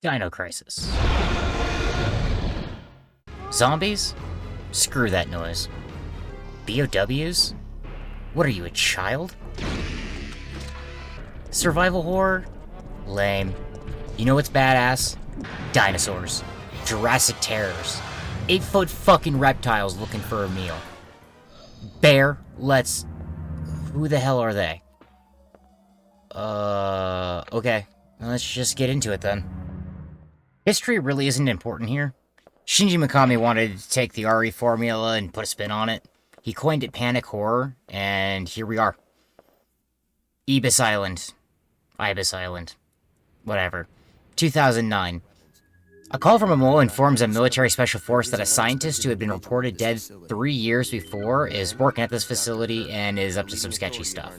Dinocrisis. Zombies? Screw that noise. BOWs? What are you, a child? Survival horror? Lame. You know what's badass? Dinosaurs. Jurassic terrors. 8-foot fucking reptiles looking for a meal. Bear, let's... Who the hell are they? Okay. Let's just get into it then. History really isn't important here. Shinji Mikami wanted to take the RE formula and put a spin on it. He coined it panic horror, and here we are. Ibis Island. Whatever. 2009. A call from a mole informs a military special force that a scientist who had been reported dead 3 years before is working at this facility and is up to some sketchy stuff.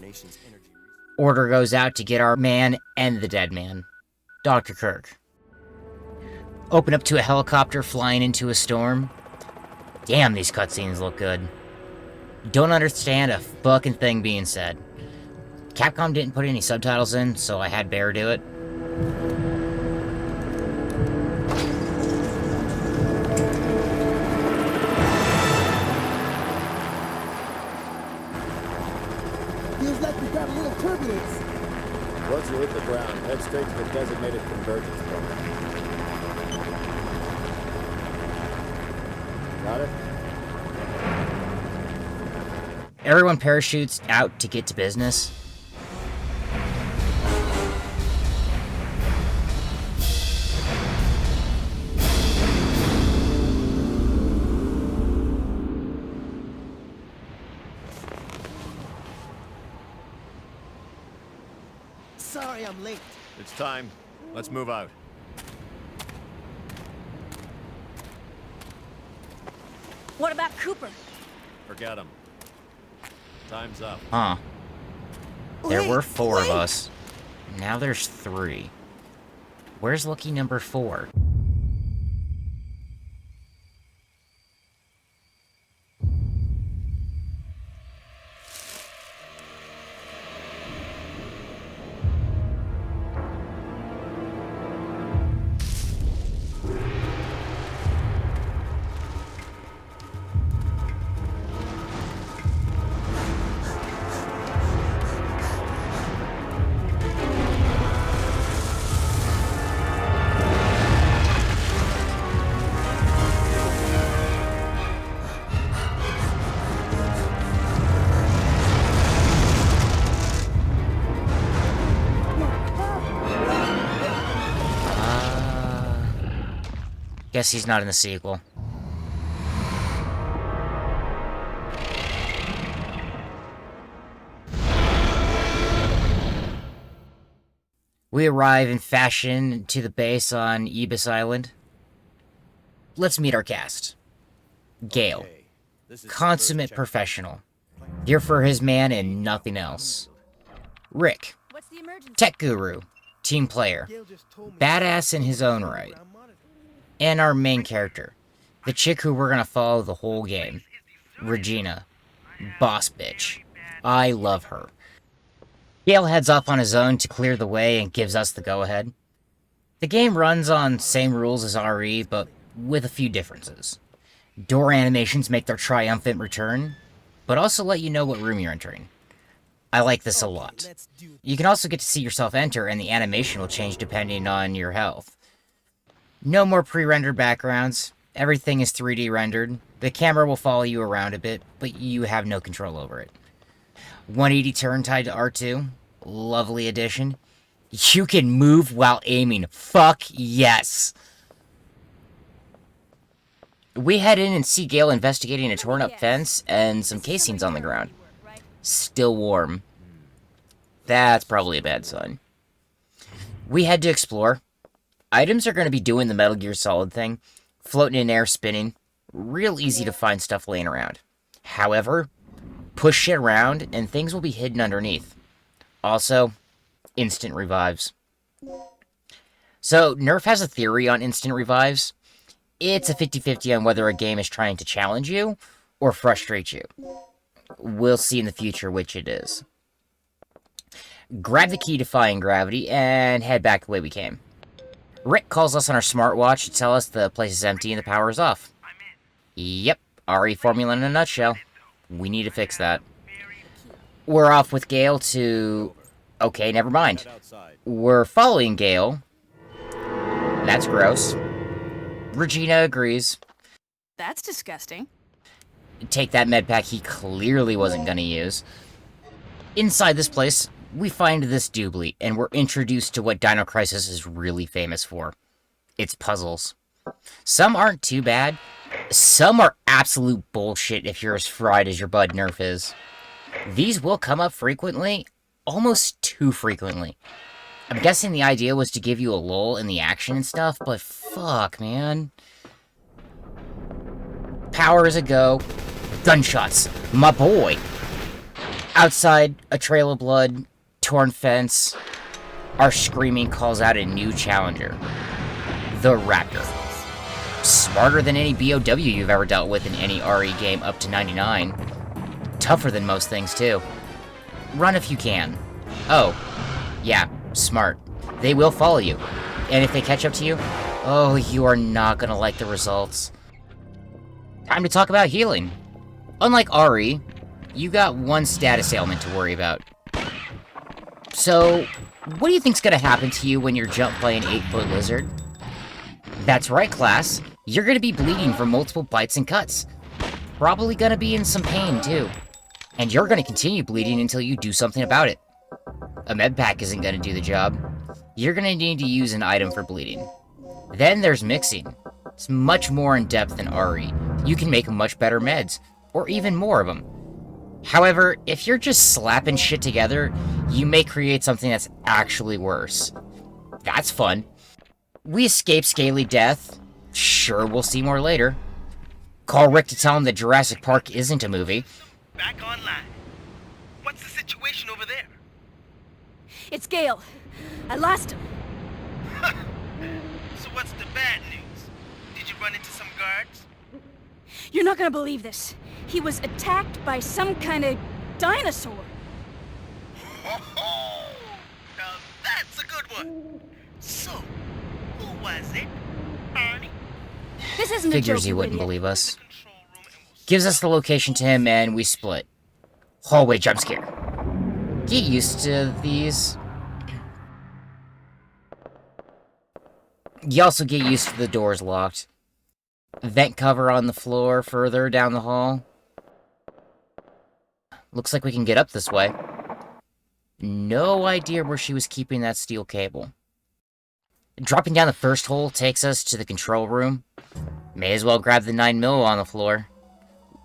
Order goes out to get our man and the dead man, Dr. Kirk. Open up to a helicopter flying into a storm. Damn, these cutscenes look good. Don't understand a fucking thing being said. Capcom didn't put any subtitles in, so I had Bear do it. Feels like we got a little turbulence. Once you hit the ground, head straight to the designated convergence point. Got it? Everyone parachutes out to get to business. Sorry I'm late. It's time. Let's move out. What about Cooper? Forget him. Time's up. Huh. There Wait, were 4 of wait. us. Now there's 3. Where's lucky number 4? Guess he's not in the sequel. We arrive in fashion to the base on Ibis Island. Let's meet our cast. Gale, Okay, this is consummate professional, here for his man and nothing else. Rick, What's the emergency? tech guru, team player, Gail just told me. badass in his own right. And our main character, the chick who we're gonna follow the whole game, Regina, boss bitch. I love her. Gale heads off on his own to clear the way and gives us the go-ahead. The game runs on same rules as RE, but with a few differences. Door animations make their triumphant return, but also let you know what room you're entering. I like this a lot. Let's do You can also get to see yourself enter, and the animation will change depending on your health. No more pre-rendered backgrounds. Everything is 3D rendered. The camera will follow you around a bit, but you have no control over it. 180 turn tied to R2. Lovely addition. You can move while aiming. Fuck yes! We head in and see Gale investigating a torn up fence and some casings on the ground. Still warm. That's probably a bad sign. We head to explore. Items are going to be doing the Metal Gear Solid thing. Floating in air, spinning. Real easy to find stuff laying around. However, push shit around and things will be hidden underneath. Also, instant revives. So, Nerf has a theory on instant revives. It's a 50-50 on whether a game is trying to challenge you or frustrate you. We'll see in the future which it is. Grab the key defying gravity and head back the way we came. Rick calls us on our smartwatch to tell us the place is empty and the power is off. Yep, RE formula in a nutshell. We need to fix that. We're off with Gale to... Okay, never mind. We're following Gale. That's gross. Regina agrees. That's disgusting. Take that med pack he clearly wasn't gonna use. Inside this place, we find this doobly, and we're introduced to what Dinocrisis is really famous for. It's puzzles. Some aren't too bad. Some are absolute bullshit if you're as fried as your bud Nerf is. These will come up frequently, almost too frequently. I'm guessing the idea was to give you a lull in the action and stuff, but fuck, man. Power is a go. Gunshots. My boy. Outside, a trail of blood, torn fence. Our screaming calls out a new challenger. The Raptor. Smarter than any BOW you've ever dealt with in any RE game up to 99. Tougher than most things, too. Run if you can. Oh, yeah, smart. They will follow you. And if they catch up to you, oh, you are not gonna like the results. Time to talk about healing. Unlike RE, you got one status ailment to worry about. So, what do you think's gonna happen to you when you're jump by an 8-foot lizard? That's right, class. You're gonna be bleeding from multiple bites and cuts. Probably gonna be in some pain, too. And you're gonna continue bleeding until you do something about it. A med pack isn't gonna do the job. You're gonna need to use an item for bleeding. Then there's mixing. It's much more in depth than RE. You can make much better meds, or even more of them. However, if you're just slapping shit together, you may create something that's actually worse. That's fun. We escape scaly death. Sure, we'll see more later. Call Rick to tell him that Jurassic Park isn't a movie. Back online. What's the situation over there? It's Gale. I lost him. So what's the bad news? Did you run into some guards? You're not gonna believe this. He was attacked by some kind of dinosaur. Now that's a good one. So, who was it? Barney? This isn't a joke, Figures he you wouldn't idiot. believe us. Control room and we'll Gives us the location to him, and we split. Hallway jump scare. Get used to these. You also get used to the doors locked. Vent cover on the floor further down the hall. Looks like we can get up this way. No idea where she was keeping that steel cable. Dropping down the first hole takes us to the control room. May as well grab the 9mm on the floor.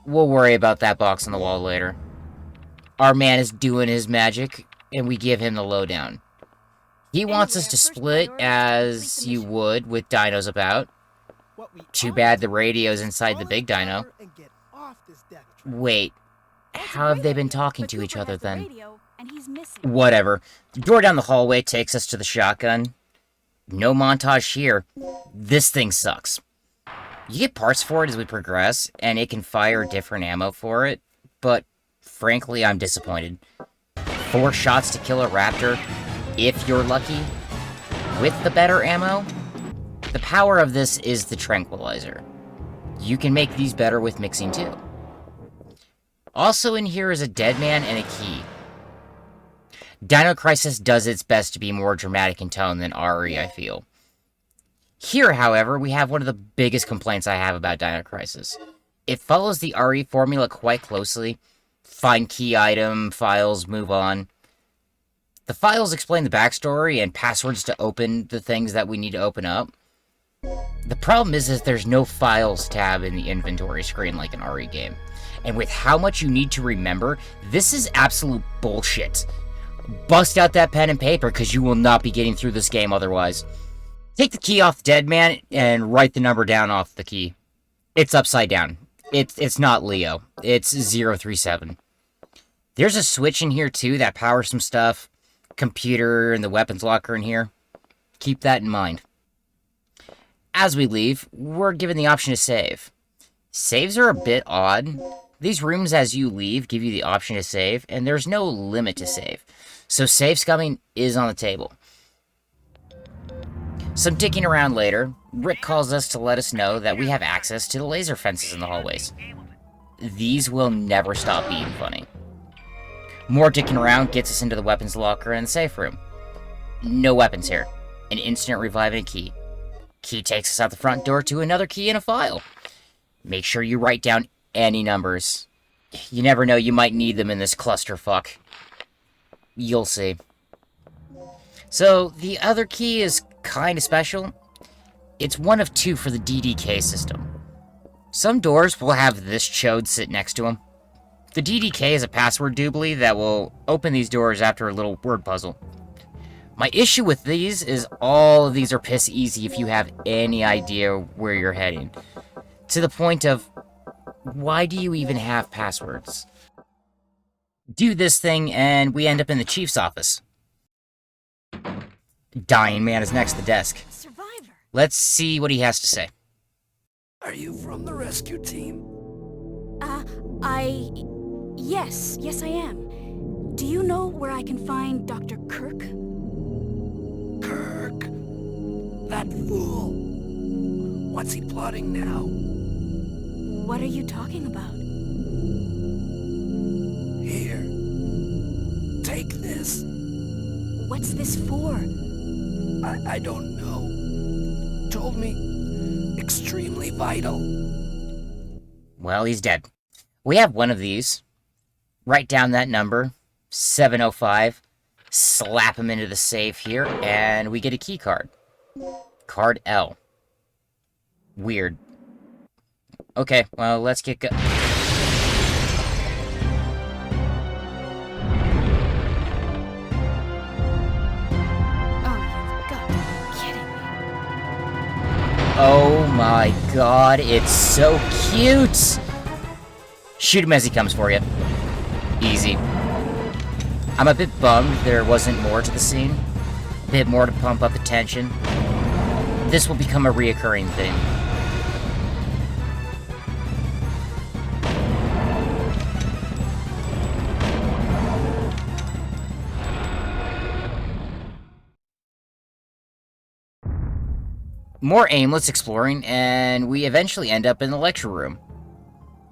We'll worry about that box on the wall later. Our man is doing his magic, and we give him the lowdown. He wants us to split, as you would with dinos about. Too bad the radio's inside the big dino. Wait, how have they been talking to each other then? Whatever. The door down the hallway takes us to the shotgun. No montage here. This thing sucks. You get parts for it as we progress, and it can fire different ammo for it, but frankly, I'm disappointed. 4 shots to kill a raptor, if you're lucky. With the better ammo, the power of this is the tranquilizer. You can make these better with mixing too. Also in here is a dead man and a key. Dinocrisis does its best to be more dramatic in tone than RE, I feel. Here, however, we have one of the biggest complaints I have about Dinocrisis. It follows the RE formula quite closely. Find key item, files, move on. The files explain the backstory and passwords to open the things that we need to open up. The problem is that there's no files tab in the inventory screen like an RE game. And with how much you need to remember, this is absolute bullshit. Bust out that pen and paper, because you will not be getting through this game otherwise. Take the key off the dead man, and write the number down off the key. It's upside down. It's not Leo. It's 037. There's a switch in here, too, that powers some stuff. Computer and the weapons locker in here. Keep that in mind. As we leave, we're given the option to save. Saves are a bit odd. These rooms, as you leave, give you the option to save, and there's no limit to save. So save scumming is on the table. Some dicking around later, Rick calls us to let us know that we have access to the laser fences in the hallways. These will never stop being funny. More dicking around gets us into the weapons locker and the safe room. No weapons here. An instant revive and a key. Key takes us out the front door to another key and a file. Make sure you write down any numbers. You never know, you might need them in this clusterfuck. You'll see. So, the other key is kinda special. It's one of 2 for the DDK system. Some doors will have this chode sit next to them. The DDK is a password doobly that will open these doors after a little word puzzle. My issue with these is all of these are piss easy if you have any idea where you're heading. To the point of, why do you even have passwords? Do this thing and we end up in the chief's office. Dying man is next to the desk. Survivor. Let's see what he has to say. Are you from the rescue team? Yes, I am. Do you know where I can find Dr. Kirk? Kirk? That fool! What's he plotting now? What are you talking about? Here. Take this. What's this for? I don't know. Told me extremely vital. Well, he's dead. We have one of these. Write down that number, 705. Slap him into the safe here, and we get a key card. Card L. Weird. Okay, well, let's get go- Oh my god, it's so cute! Shoot him as he comes for you. Easy. I'm a bit bummed there wasn't more to the scene. A bit more to pump up the tension. This will become a reoccurring thing. More aimless exploring, and we eventually end up in the lecture room.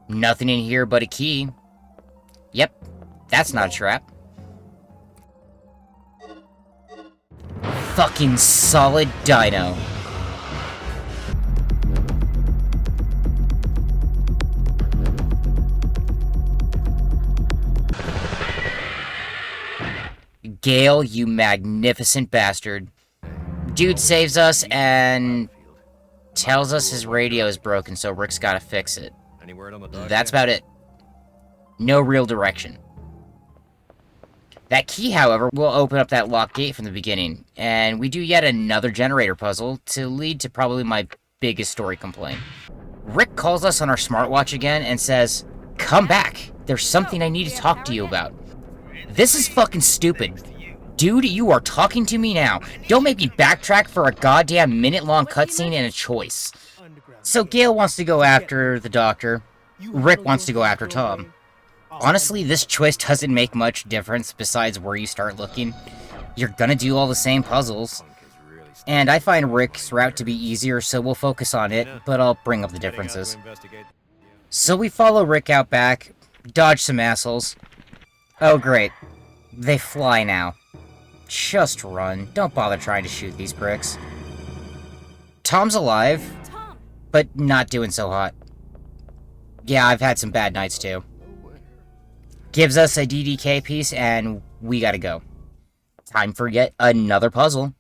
Nothing in here but a key. Yep, that's not a trap. Fucking solid Dino. Gale, you magnificent bastard. Dude saves us and tells us his radio is broken, so Rick's gotta fix it. Any word on the dog? That's about it. No real direction. That key, however, will open up that locked gate from the beginning, and we do yet another generator puzzle to lead to probably my biggest story complaint. Rick calls us on our smartwatch again and says, "Come back, there's something I need to talk to you about." This is fucking stupid. Dude, you are talking to me now. Don't make me backtrack for a goddamn minute-long cutscene and a choice. So Gale wants to go after the doctor. Rick wants to go after Tom. Honestly, this choice doesn't make much difference besides where you start looking. You're gonna do all the same puzzles. And I find Rick's route to be easier, so we'll focus on it, but I'll bring up the differences. So we follow Rick out back, dodge some assholes. Oh great. They fly now. Just run. Don't bother trying to shoot these pricks. Tom's alive, but not doing so hot. Yeah, I've had some bad nights too. Gives us a DDK piece, and we gotta go. Time for yet another puzzle.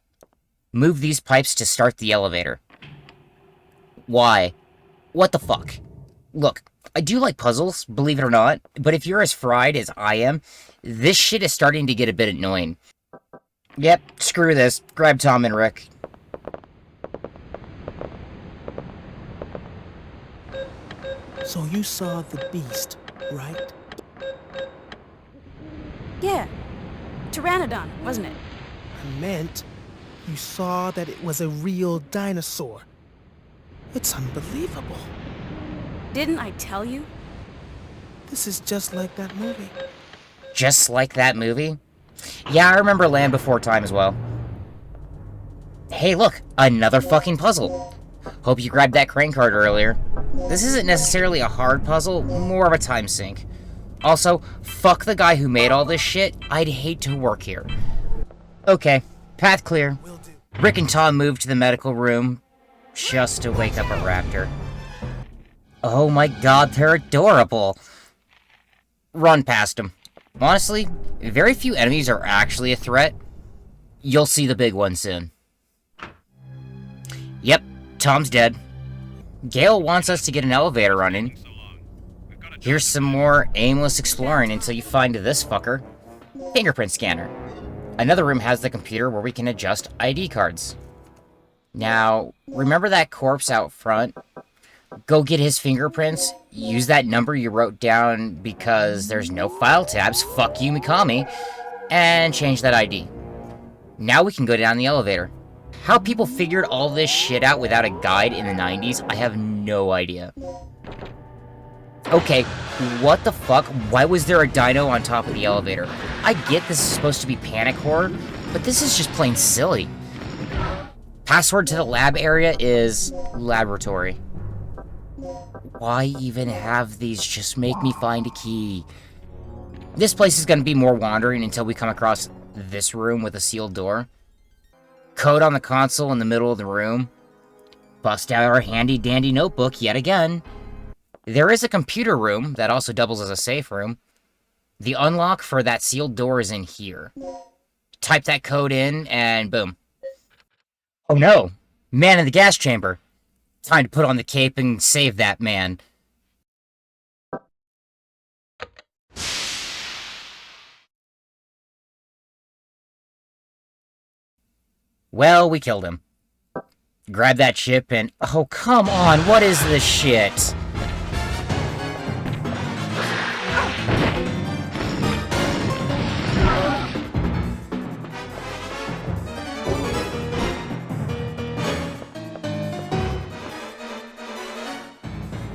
Move these pipes to start the elevator. Why? What the fuck? Look, I do like puzzles, believe it or not, but if you're as fried as I am, this shit is starting to get a bit annoying. Yep, screw this. Grab Tom and Rick. So you saw the beast, right? Yeah. Pteranodon, wasn't it? I meant you saw that it was a real dinosaur. It's unbelievable. Didn't I tell you? This is just like that movie. Just like that movie? Yeah, I remember Land Before Time as well. Hey, look! Another fucking puzzle! Hope you grabbed that crane card earlier. This isn't necessarily a hard puzzle, more of a time sink. Also, fuck the guy who made all this shit. I'd hate to work here. Okay, path clear. Rick and Tom moved to the medical room just to wake up a raptor. Oh my god, they're adorable! Run past them. Honestly, very few enemies are actually a threat. You'll see the big one soon. Yep, Tom's dead. Gale wants us to get an elevator running. Here's some more aimless exploring until you find this fucker. Fingerprint scanner. Another room has the computer where we can adjust ID cards. Now, remember that corpse out front? Go get his fingerprints, use that number you wrote down because there's no file tabs, fuck you Mikami, and change that ID. Now we can go down the elevator. How people figured all this shit out without a guide in the 90s, I have no idea. Okay, what the fuck? Why was there a dino on top of the elevator? I get this is supposed to be panic horror, but this is just plain silly. Password to the lab area is laboratory. Why even have these? Just make me find a key. This place is going to be more wandering until we come across this room with a sealed door. Code on the console in the middle of the room. Bust out our handy-dandy notebook yet again. There is a computer room that also doubles as a safe room. The unlock for that sealed door is in here. Type that code in, and boom. Oh no! Man in the gas chamber. Time to put on the cape and save that man. Well, we killed him. Grab that chip and... Oh, come on! What is this shit?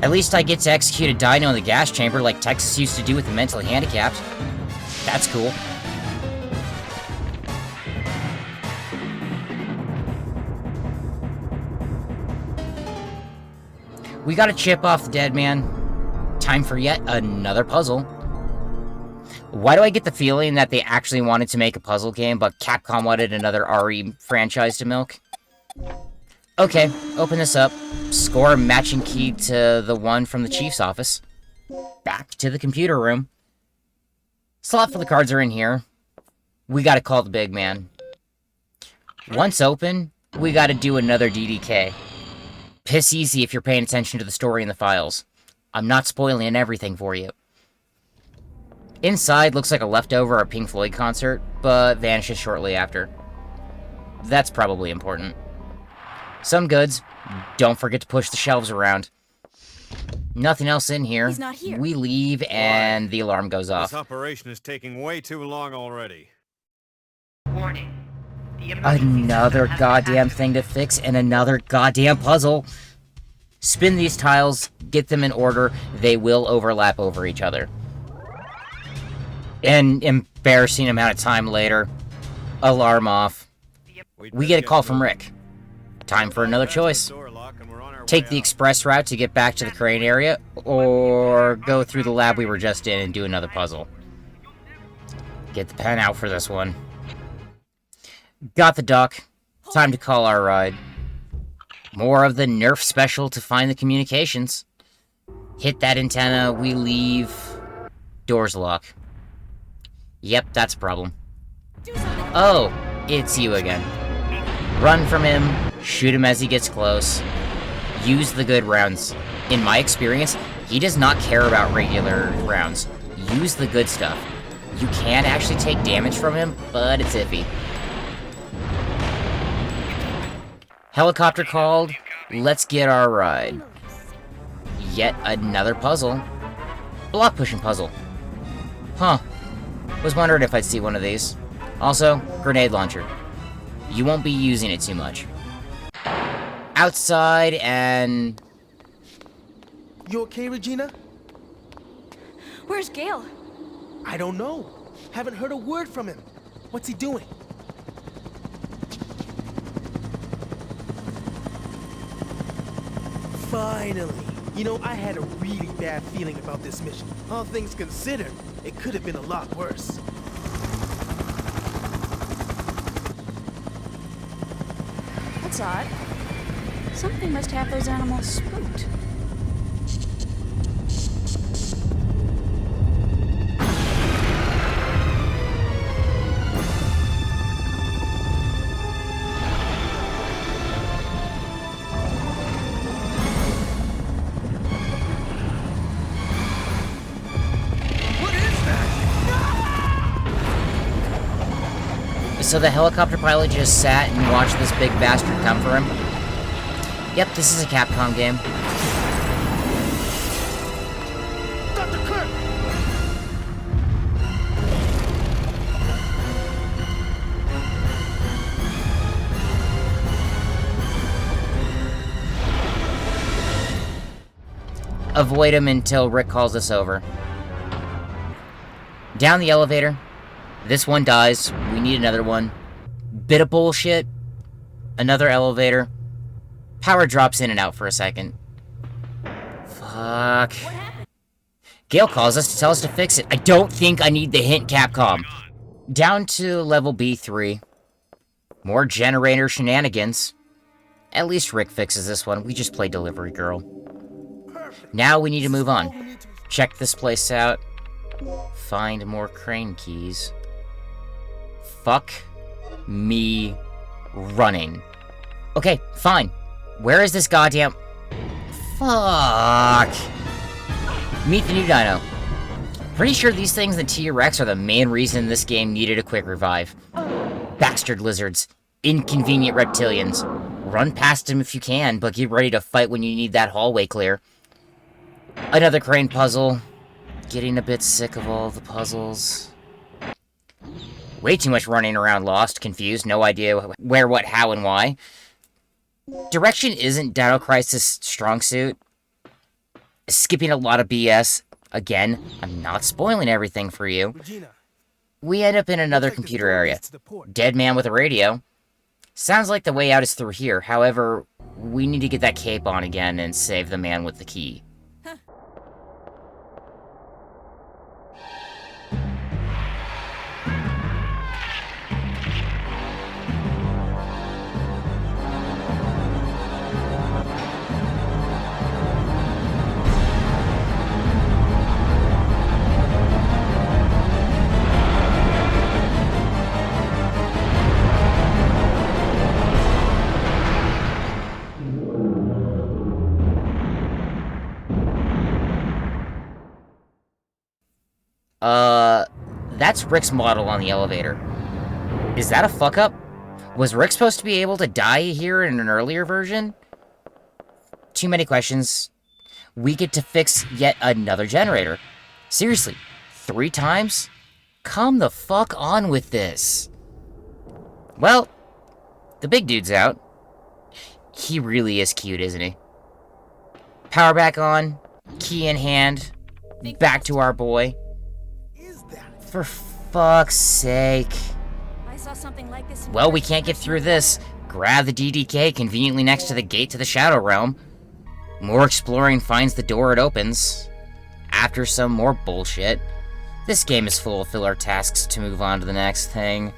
At least I get to execute a dino in the gas chamber like Texas used to do with the mentally handicapped. That's cool. We got a chip off the dead man. Time for yet another puzzle. Why do I get the feeling that they actually wanted to make a puzzle game, but Capcom wanted another RE franchise to milk? Okay, open this up. Score a matching key to the one from the chief's office. Back to the computer room. Slot for the cards are in here. We gotta call the big man. Once open, we gotta do another DDK. Piss easy if you're paying attention to the story in the files. I'm not spoiling everything for you. Inside looks like a leftover of Pink Floyd concert, but vanishes shortly after. That's probably important. Some goods. Don't forget to push the shelves around. Nothing else in here. He's not here. We leave and the alarm goes off. This operation is taking way too long already. Warning. The emergency Another system has goddamn been thing to fix and another goddamn puzzle. Spin these tiles, get them in order, they will overlap over each other. An embarrassing amount of time later, alarm off. We get a call from Rick. Time for another choice. Take the express route to get back to the crane area, or go through the lab we were just in and do another puzzle. Get the pen out for this one. Got the duck. Time to call our ride. More of the Nerf special to find the communications. Hit that antenna, we leave. Doors lock. Yep, that's a problem. Oh, it's you again. Run from him, shoot him as he gets close. Use the good rounds. In my experience, he does not care about regular rounds. Use the good stuff. You can actually take damage from him, but it's iffy. Helicopter called. Let's get our ride. Yet another puzzle. Block pushing puzzle. Huh. Was wondering if I'd see one of these. Also, grenade launcher. You won't be using it too much. Outside and... You okay, Regina? Where's Gale? I don't know. Haven't heard a word from him. What's he doing? Finally! You know, I had a really bad feeling about this mission. All things considered, it could have been a lot worse. That's odd. Something must have those animals spooked. So the helicopter pilot just sat and watched this big bastard come for him? Yep, this is a Capcom game. Dr. Kirk! Avoid him until Rick calls us over. Down the elevator. This one dies. We need another one. Bit of bullshit. Another elevator. Power drops in and out for a second. Fuck. Gale calls us to tell us to fix it. I don't think I need the hint, Capcom. Down to level B3. More generator shenanigans. At least Rick fixes this one. We just play Delivery Girl. Now we need to move on. Check this place out. Find more crane keys. Fuck me running. Okay, fine. Where is this goddamn... Fuck. Meet the new Dino. Pretty sure these things in T-Rex are the main reason this game needed a quick revive. Bastard lizards. Inconvenient reptilians. Run past them if you can, but get ready to fight when you need that hallway clear. Another crane puzzle. Getting a bit sick of all the puzzles. Way too much running around lost, confused, no idea where, what, how, and why. Direction isn't Dinocrisis' strong suit. Skipping a lot of BS. Again, I'm not spoiling everything for you. Regina, We end up in another computer area. Dead man with a radio. Sounds like the way out is through here. However, we need to get that cape on again and save the man with the key. That's Rick's model on the elevator. Is that a fuck-up? Was Rick supposed to be able to die here in an earlier version? Too many questions. We get to fix yet another generator. Seriously, 3 times? Come the fuck on with this. Well, the big dude's out. He really is cute, isn't he? Power back on, key in hand, back to our boy. For fuck's sake. I saw something like this. Well, we can't get through this. Grab the DDK conveniently next to the gate to the Shadow Realm. More exploring finds the door it opens. After some more bullshit. This game is full of filler tasks to move on to the next thing.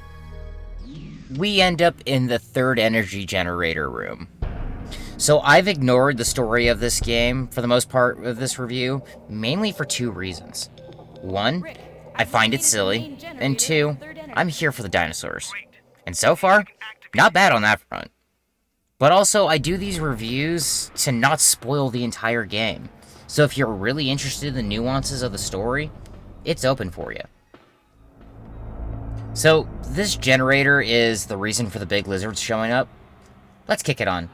We end up in the 3rd energy generator room. So I've ignored the story of this game for the most part of this review, mainly for 2 reasons. 1, I find it silly, and 2, I'm here for the dinosaurs. And so far, not bad on that front. But also, I do these reviews to not spoil the entire game. So if you're really interested in the nuances of the story, it's open for you. So, this generator is the reason for the big lizards showing up. Let's kick it on.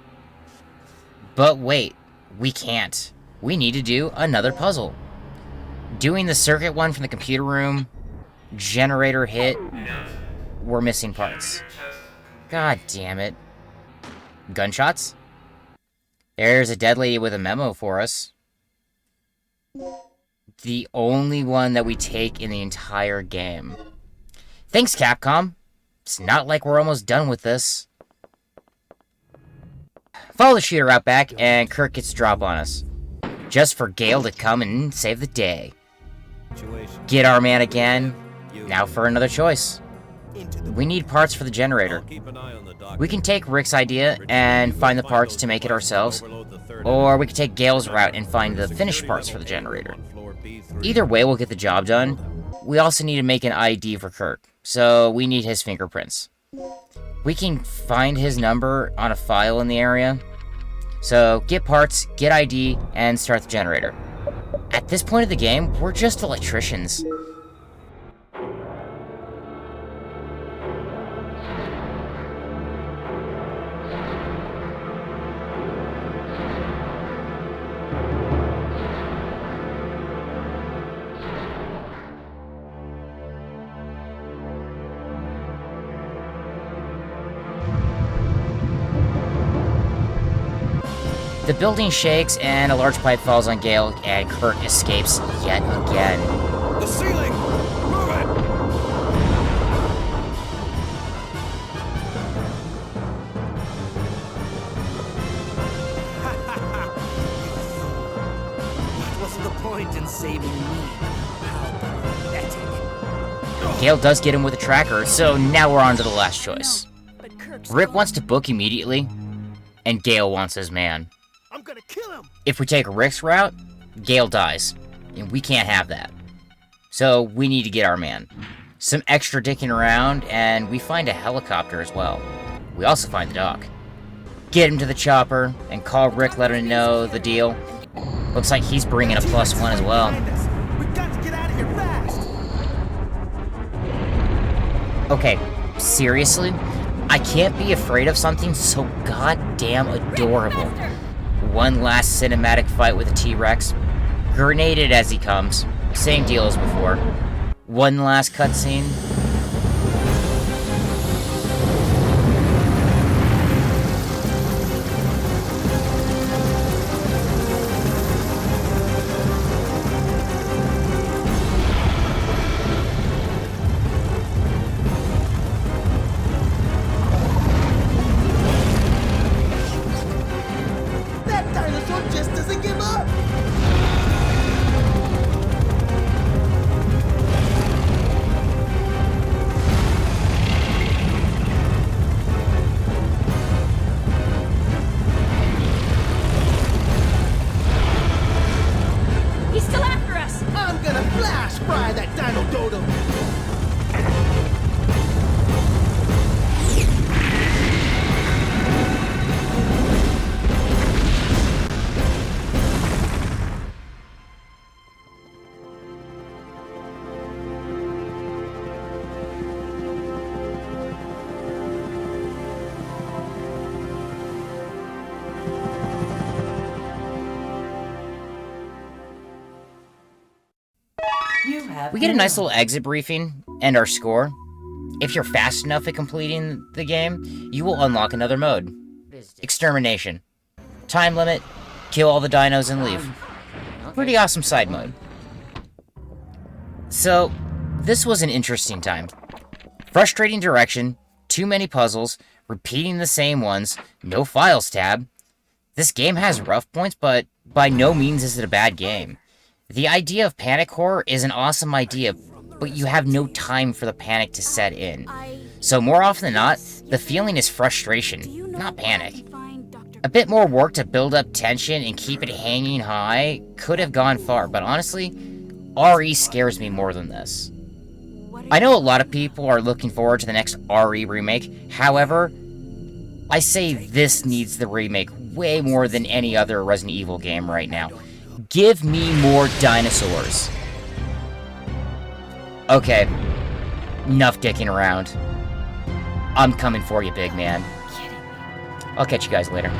But wait, we can't. We need to do another puzzle. Doing the circuit one from the computer room, generator hit, we're missing parts. God damn it. Gunshots? There's a dead lady with a memo for us. The only one that we take in the entire game. Thanks, Capcom. It's not like we're almost done with this. Follow the shooter out back, and Kirk gets a drop on us. Just for Gale to come and save the day. Get our man again. Now for another choice. We need parts for the generator. We can take Rick's idea and find the parts to make it ourselves, or we can take Gale's route and find the finished parts for the generator. Either way will get the job done. We also need to make an ID for Kirk, so we need his fingerprints. We can find his number on a file in the area. So get parts, get ID, and start the generator. At this point of the game, we're just electricians. The building shakes, and a large pipe falls on Gale, and Kirk escapes yet again. The ceiling! Move it! What was the point in saving me? How pathetic. Gale does get him with a tracker, so now we're on to the last choice. But Kirk's Rick gone. wants to book immediately, and Gale wants his man. I'm gonna kill him! If we take Rick's route, Gale dies, and we can't have that. So we need to get our man. Some extra dicking around, and we find a helicopter as well. We also find the dock. Get him to the chopper, and call Rick, let him know the deal. Looks like he's bringing a +1 as well. We've got to get out of here fast! Okay, seriously? I can't be afraid of something so goddamn adorable. One last cinematic fight with a T-Rex. Grenaded as he comes. Same deal as before. One last cutscene. That dinosaur just doesn't give up! He's still after us! I'm gonna flash fry that dino dodo! We get a nice little exit briefing, and our score. If you're fast enough at completing the game, you will unlock another mode. Extermination. Time limit, kill all the dinos and leave. Pretty awesome side mode. So, this was an interesting time. Frustrating direction, too many puzzles, repeating the same ones, no files tab. This game has rough points, but by no means is it a bad game. The idea of panic horror is an awesome idea, but you have no time for the panic to set in. So more often than not, the feeling is frustration, not panic. A bit more work to build up tension and keep it hanging high could have gone far, but honestly, RE scares me more than this. I know a lot of people are looking forward to the next RE remake, however, I say this needs the remake way more than any other Resident Evil game right now. Give me more dinosaurs. Okay, enough dicking around. I'm coming for you, big man. I'll catch you guys later.